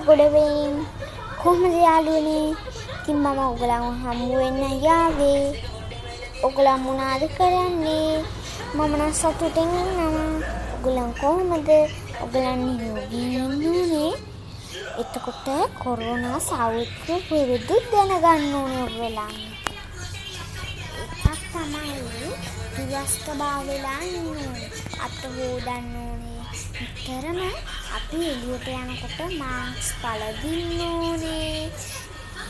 ගොඩ වෙයින්. කොහොමද යාළුවනේ? ඉතින් මම ඔයගලව හමු වෙන්න යාවේ. ඔයගලන් මොනවද කරන්නේ? මම නම් සතුටින් ඉන්නවා. ඔයගලන් කොහොමද? ඔයගලන් නිරෝගී ඉන්නෝනේ. එතකොට කොරෝනා සෞඛ්‍ය පුරුදු දැනගන්න ඕනේ ඔයගලන්. එකක් තමයි විවස්ථා වෙලා ඉන්නේ. අත හොදන්න ඕනේ. විතරම අපි එළියට යනකොට මාස්ක් පළදින්න ඕනේ.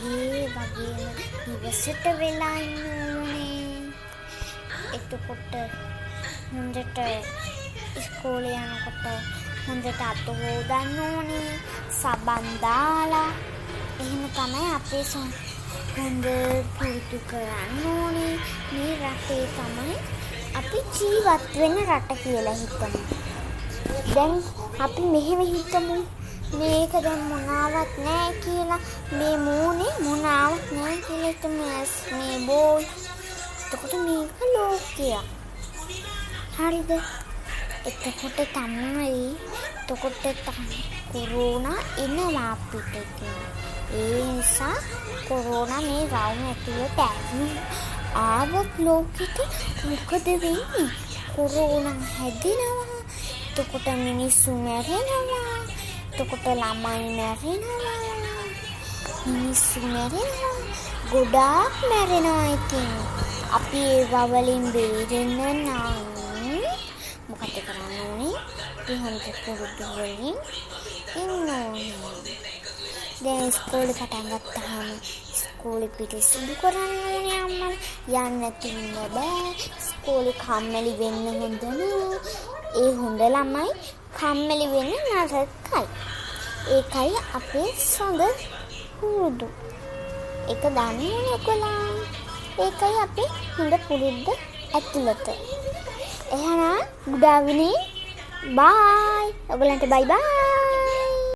ඒ වගේම ඉවසට වෙලා ඉන්න ඕනේ. එතකොට හොඳට ඉස්කෝලේ යනකොට හොඳට අත හොදන්න ඕනේ. සබන් දාලා එහෙම තමයි අපේ හොඳ පුරුදු කරන්න ඕනේ. මේ රටේ තමයි අපි ජීවත් වෙන රට කියලා හිතමු. දැන් අපි මෙහෙම හිතමු. මේක දැන් මොනාවක් නැහැ කියලා. මේ මූණේ මොනාවක් නැහැ කියලා හිතමු. මේ බෝයි. එතකොට මේක ලෝකයක්. හරිද? එතකොට තමයි කොරෝනා එනවා අපිට. ඒ නිසා කොරෝනා මේ රවුම ඇතුළට ආවොත් ලෝකෙට මොකද වෙන්නේ? කොරෝනා හැදෙනවා. එතකොට මිනිස්සු මැරෙනවා. එතකොට ළමයි මැරෙනවා. මිනිස්සු මැරෙනවා. ගොඩාක් මැරෙනවා. ඉතින් අපි ඒ වලින් බේරෙන්න නම් මොකද කරන්න ඕනේ? හොඳ පුරුදු වලින් ඉන්න ඕනේ. දැන් ඉස්කෝලේ පටන් ගත්තාම ඉස්කෝලේ පිටිසුදු කරන්න ඕනේ අම්මලා. යන්න තින්න බෑ. ඉස්කෝලේ කම්මැලි වෙන්න හොඳ නෑ. ඒ හොඳ ළමයි කම්මැලි වෙන්න නරකයි. ඒකයි අපේ සොඳ පුරුදු. ඒක දන්නේ ඔයගොල්ලෝ. ඒකයි අපේ හොඳ පුරුද්ද ඇතුළත. එහෙනම් good evening. Bye. ඔයගලන්ට bye bye.